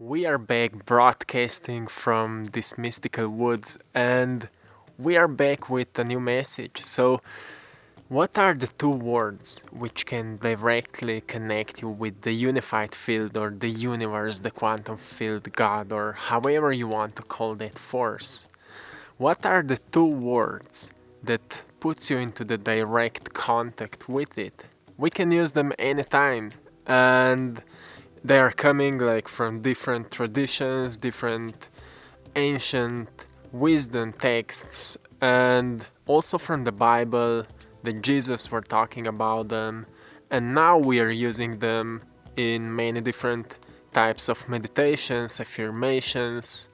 We are back broadcasting from these mystical woods, and we are back with a new message. So, what are the two words which can directly connect you with the unified field or the universe, the quantum field, God, or however you want to call that force? What are the two words that puts you into the direct contact with it? We can use them anytime, and they are coming like from different traditions, different ancient wisdom texts, and also from the Bible that Jesus were talking about them, and now we are using them in many different types of meditations, affirmations,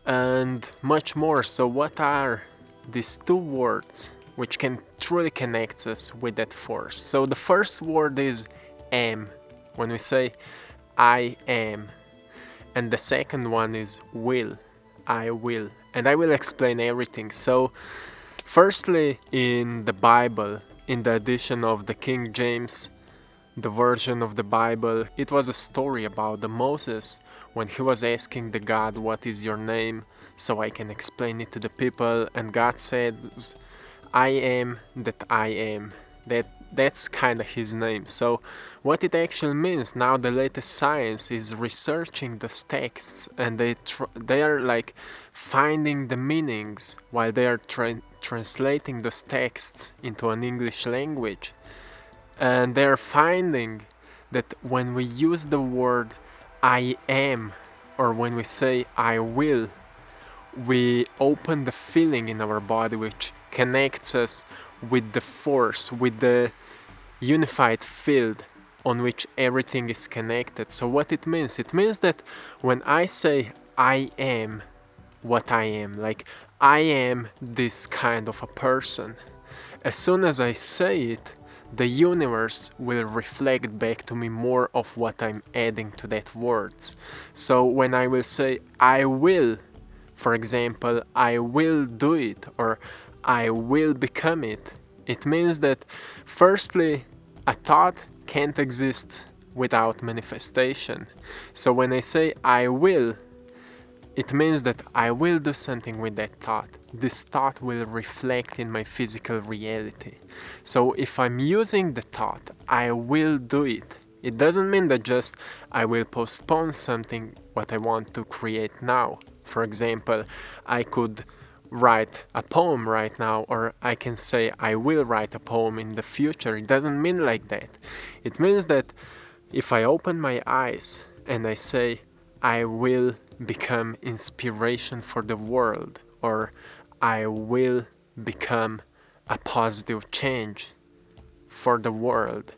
and much more. So what are these two words which can truly connect us with that force? So the first word is am, when we say I am, and the second one is will, I will, and I will explain everything. So firstly, in the Bible, in the edition of the King James, the version of the Bible, it was a story about the Moses when he was asking the God, what is your name, so I can explain it to the people, and God says, I am that I am. That's kind of his name. So what it actually means, now the latest science is researching those texts, and they are like finding the meanings while they are translating those texts into an English language. And they're finding that when we use the word I am, or when we say I will, we open the feeling in our body which connects us with the force, with the unified field on which everything is connected. So what it means that when I say I am what I am, like I am this kind of a person, as soon as I say it, the universe will reflect back to me more of what I'm adding to that words. So when I will say I will, for example, I will do it, or I will become it, it means that firstly, a thought can't exist without manifestation. So when I say I will, it means that I will do something with that thought. This thought will reflect in my physical reality. So if I'm using the thought, I will do it, it doesn't mean that just I will postpone something what I want to create now. For example, I could write a poem right now, or I can say I will write a poem in the future. It doesn't mean like that. It means that if I open my eyes and I say I will become inspiration for the world, or I will become a positive change for the world,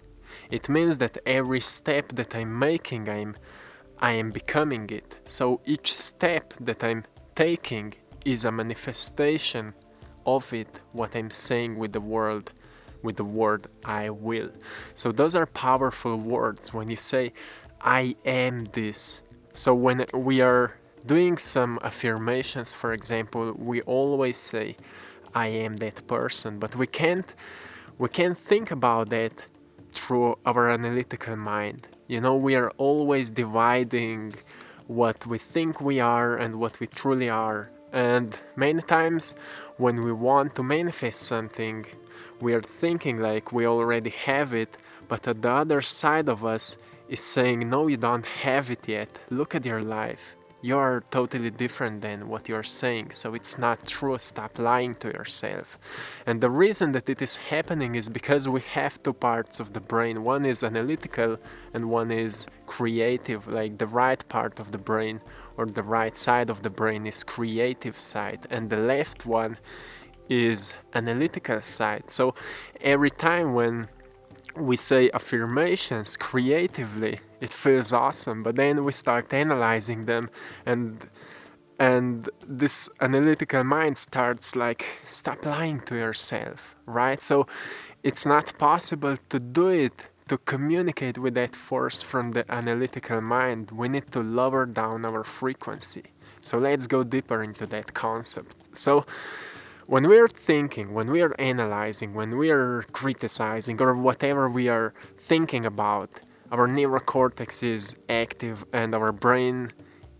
it means that every step that I'm making, I am becoming it. So each step that I'm taking is a manifestation of it, what I'm saying with the world, with the word I will. So those are powerful words when you say I am this. So when we are doing some affirmations, for example, we always say I am that person, but we can't think about that through our analytical mind. You know, we are always dividing what we think we are and what we truly are. And many times when we want to manifest something, we are thinking like we already have it, but at the other side of us is saying, no, you don't have it yet. Look at your life. You are totally different than what you are saying, so it's not true. Stop lying to yourself. And the reason that it is happening is because we have two parts of the brain. One is analytical and one is creative. Like the right part of the brain, or the right side of the brain, is creative side, and the left one is analytical side. So every time when we say affirmations creatively, it feels awesome, but then we start analyzing them, and this analytical mind starts like, stop lying to yourself, right? So it's not possible to do it, to communicate with that force from the analytical mind. We need to lower down our frequency. So let's go deeper into that concept. So when we are thinking, when we are analyzing, when we are criticizing, or whatever we are thinking about, our neocortex is active and our brain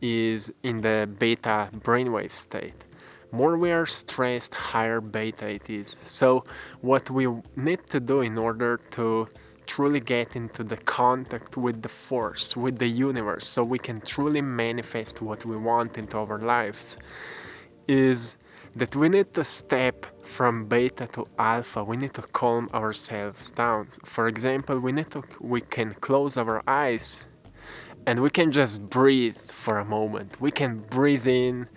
is in the beta brainwave state. More we are stressed, higher beta it is. So what we need to do in order to truly get into the contact with the force, with the universe, so we can truly manifest what we want into our lives, is that we need to step from beta to alpha. We need to calm ourselves down. For example, we can close our eyes and we can just breathe for a moment. We can breathe in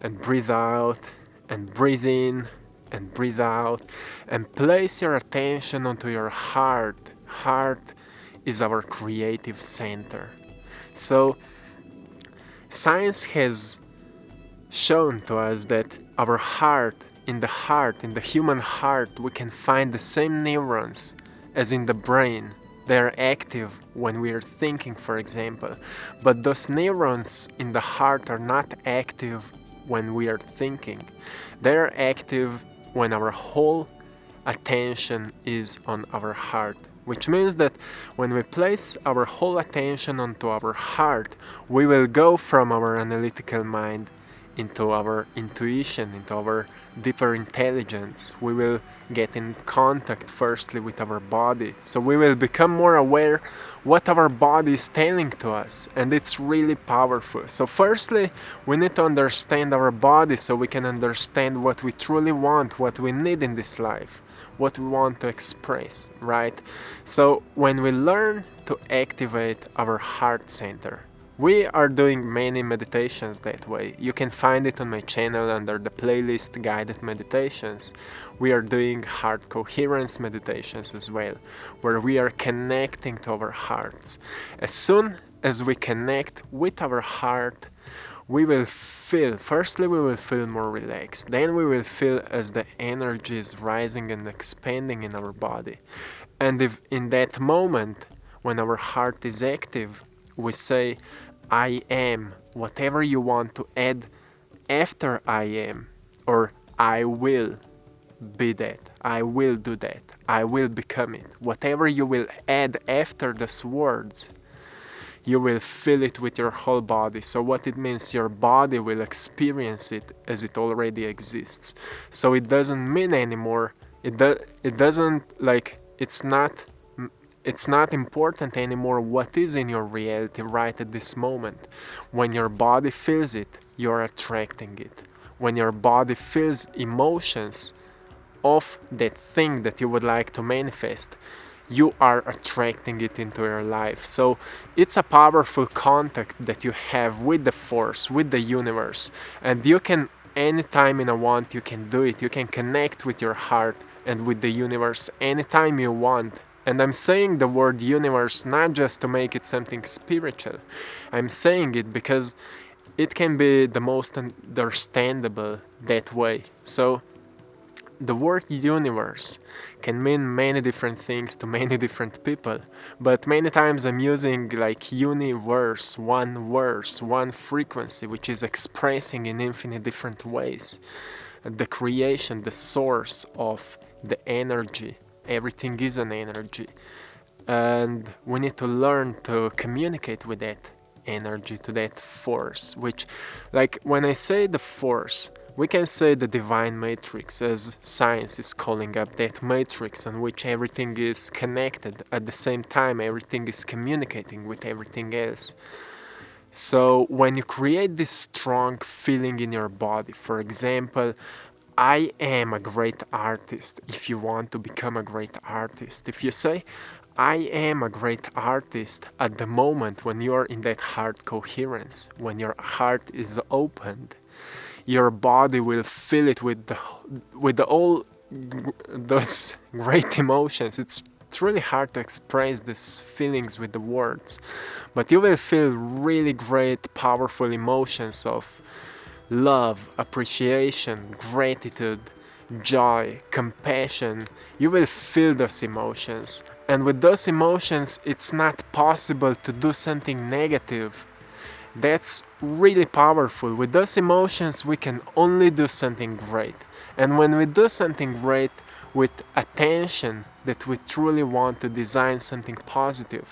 and breathe out and breathe in and breathe out and place your attention onto your heart. Heart is our creative center. So science has shown to us that our heart, in the human heart, we can find the same neurons as in the brain. They are active when we are thinking, for example, but those neurons in the heart are not active when we are thinking. They are active when our whole attention is on our heart, which means that when we place our whole attention onto our heart, we will go from our analytical mind into our intuition, into our deeper intelligence. We will get in contact firstly with our body. So we will become more aware what our body is telling to us, and it's really powerful. So firstly, we need to understand our body so we can understand what we truly want, what we need in this life, what we want to express, right? So when we learn to activate our heart center, we are doing many meditations that way. You can find it on my channel under the playlist Guided Meditations. We are doing heart coherence meditations as well, where we are connecting to our hearts. As soon as we connect with our heart, we will feel more relaxed. Then we will feel as the energy is rising and expanding in our body. And if in that moment, when our heart is active, we say, I am, whatever you want to add after I am, or I will be that, I will do that, I will become it. Whatever you will add after those words, you will feel it with your whole body. So what it means, your body will experience it as it already exists. So it doesn't mean anymore, it doesn't, like, it's not important anymore what is in your reality right at this moment. When your body feels it, you're attracting it. When your body feels emotions of that thing that you would like to manifest, you are attracting it into your life. So it's a powerful contact that you have with the force, with the universe, and you can, anytime you want, you can do it. You can connect with your heart and with the universe anytime you want. And I'm saying the word universe not just to make it something spiritual. I'm saying it because it can be the most understandable that way. So the word universe can mean many different things to many different people, but many times I'm using like universe, one frequency, which is expressing in infinite different ways the creation, the source of the energy. Everything is an energy, and we need to learn to communicate with that energy, to that force, which, like, when I say the force, we can say the divine matrix, as science is calling up that matrix on which everything is connected. At the same time, everything is communicating with everything else. So when you create this strong feeling in your body, for example, I am a great artist. If you want to become a great artist, if you say, I am a great artist at the moment when you're in that heart coherence, when your heart is opened, your body will feel it with all those great emotions. It's really hard to express these feelings with the words, but you will feel really great, powerful emotions of love, appreciation, gratitude, joy, compassion. You will feel those emotions. And with those emotions, it's not possible to do something negative. That's really powerful. With those emotions, we can only do something great. And when we do something great, with attention that we truly want to design something positive.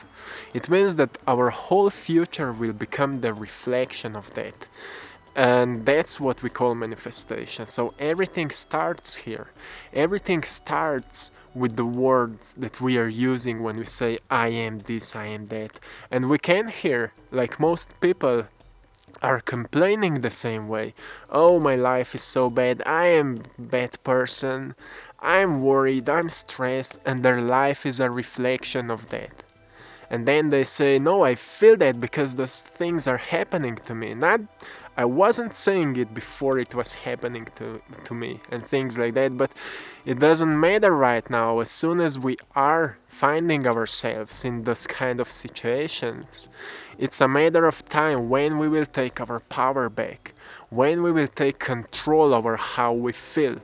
It means that our whole future will become the reflection of that. And that's what we call manifestation. So everything starts here. Everything starts with the words that we are using when we say, I am this, I am that. And we can hear, like most people are complaining the same way. Oh, my life is so bad. I am a bad person. I'm worried. I'm stressed. And their life is a reflection of that. And then they say, no, I feel that because those things are happening to me. Not, I wasn't saying it before it was happening to me and things like that, but it doesn't matter right now. As soon as we are finding ourselves in those kind of situations, it's a matter of time when we will take our power back, when we will take control over how we feel,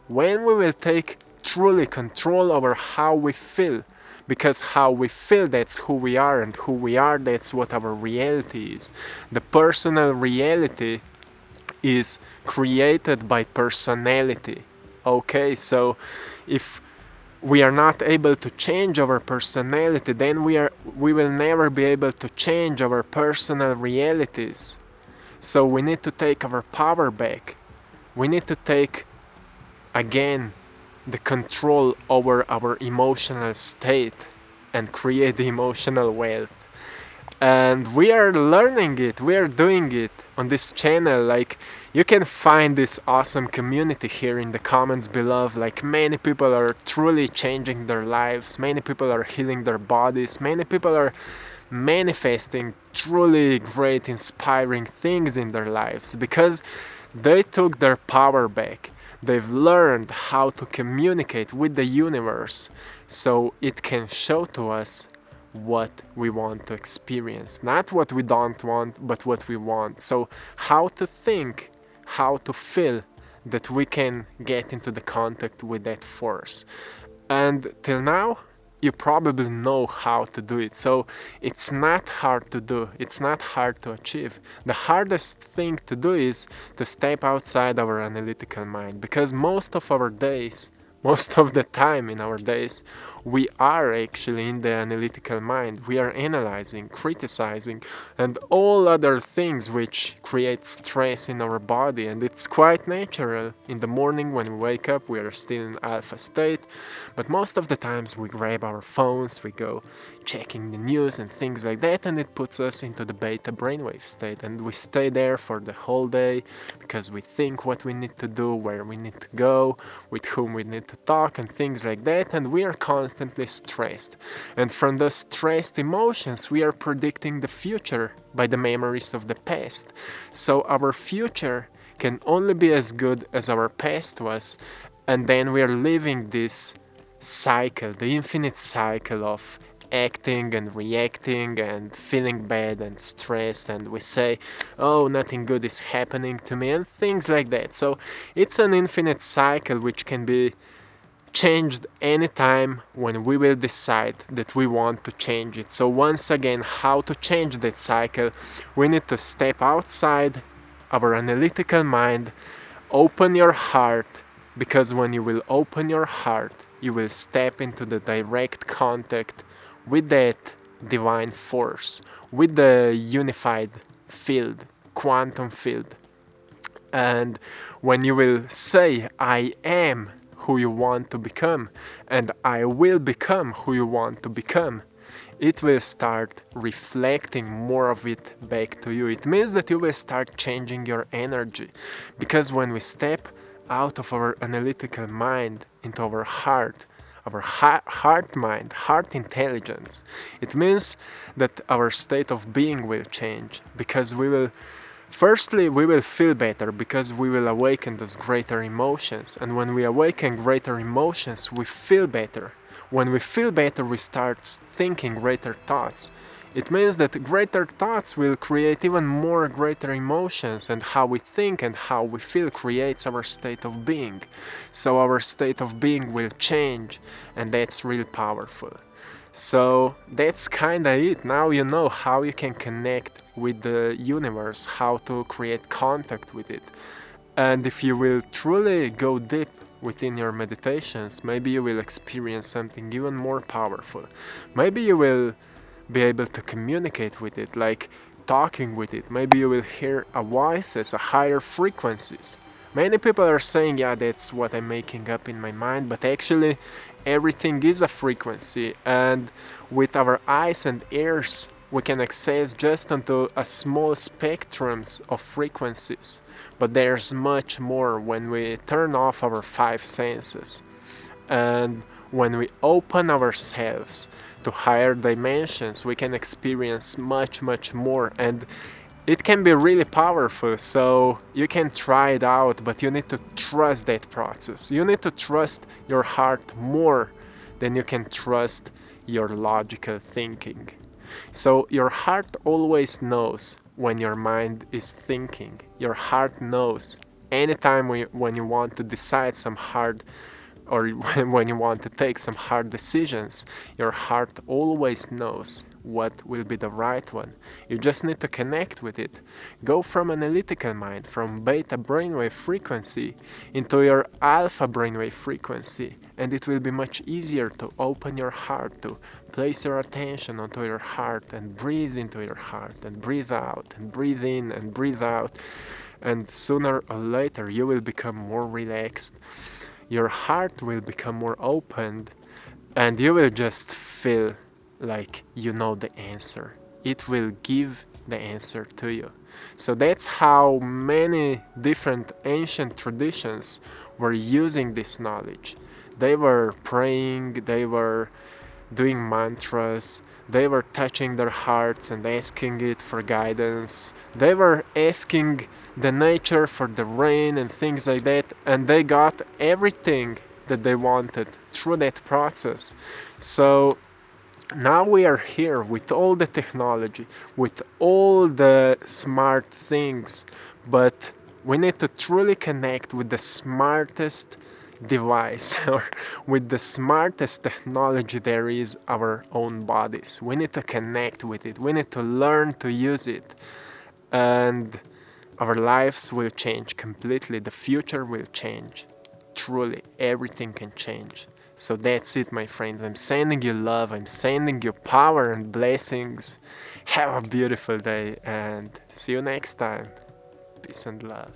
when we will take truly control over how we feel. Because how we feel, that's who we are, and who we are, that's what our reality is. The personal reality is created by personality. Okay, so if we are not able to change our personality, then we will never be able to change our personal realities. So we need to take our power back. We need to take, again, the control over our emotional state and create the emotional wealth. And we are learning it, we are doing it on this channel. Like, you can find this awesome community here in the comments below. Like, many people are truly changing their lives, many people are healing their bodies, many people are manifesting truly great, inspiring things in their lives because they took their power back. They've learned how to communicate with the universe so it can show to us what we want to experience. Not what we don't want, but what we want. So how to think, how to feel that we can get into the contact with that force. And till now, you probably know how to do it. So it's not hard to do. It's not hard to achieve. The hardest thing to do is to step outside our analytical mind, because most of the time in our days, we are actually in the analytical mind. We are analyzing, criticizing, and all other things which create stress in our body. And it's quite natural. In the morning when we wake up, we are still in alpha state, but most of the times we grab our phones, we go checking the news and things like that, and it puts us into the beta brainwave state, and we stay there for the whole day because we think what we need to do, where we need to go, with whom we need to talk, and things like that, and we are constantly stressed. And from those stressed emotions, we are predicting the future by the memories of the past. So our future can only be as good as our past was, and then we are living this cycle, the infinite cycle of acting and reacting and feeling bad and stressed, and we say, oh, nothing good is happening to me, and things like that. So it's an infinite cycle which can be changed anytime when we will decide that we want to change it. So once again, how to change that cycle? We need to step outside our analytical mind, open your heart, because when you will open your heart, you will step into the direct contact with that divine force, with the unified field, quantum field. And when you will say, I am who you want to become, and I will become who you want to become, it will start reflecting more of it back to you. It means that you will start changing your energy, because when we step out of our analytical mind into our heart mind, heart intelligence, it means that our state of being will change, because we will feel better, because we will awaken those greater emotions. And when we awaken greater emotions, we feel better. When we feel better, we start thinking greater thoughts. It means that greater thoughts will create even more greater emotions, and how we think and how we feel creates our state of being. So our state of being will change, and that's really powerful. So that's kinda it. Now you know how you can connect with the universe, how to create contact with it. And if you will truly go deep within your meditations, maybe you will experience something even more powerful. Maybe you will be able to communicate with it, like talking with it. Maybe you will hear a voices, a higher frequencies. Many people are saying, yeah, that's what I'm making up in my mind, but actually everything is a frequency, and with our eyes and ears we can access just onto a small spectrums of frequencies, but there's much more when we turn off our five senses and when we open ourselves to higher dimensions. We can experience much more, and it can be really powerful. So you can try it out, but you need to trust that process. You need to trust your heart more than you can trust your logical thinking. So your heart always knows when your mind is thinking. Your heart knows anytime when you want to decide some hard, or when you want to take some hard decisions. Your heart always knows what will be the right one. You just need to connect with it. Go from analytical mind, from beta brainwave frequency into your alpha brainwave frequency, and it will be much easier to open your heart, to place your attention onto your heart and breathe into your heart and breathe out and breathe in and breathe out, and sooner or later you will become more relaxed. Your heart will become more opened, and you will just feel like you know the answer. It will give the answer to you. So that's how many different ancient traditions were using this knowledge. They were praying, they were doing mantras, they were touching their hearts and asking it for guidance. They were asking the nature for the rain and things like that, and they got everything that they wanted through that process. So now we are here with all the technology, with all the smart things, but we need to truly connect with the smartest device or with the smartest technology there is, our own bodies. We need to connect with it. We need to learn to use it, and our lives will change completely. The future will change. Truly, everything can change. So that's it, my friends. I'm sending you love. I'm sending you power and blessings. Have a beautiful day and see you next time. Peace and love.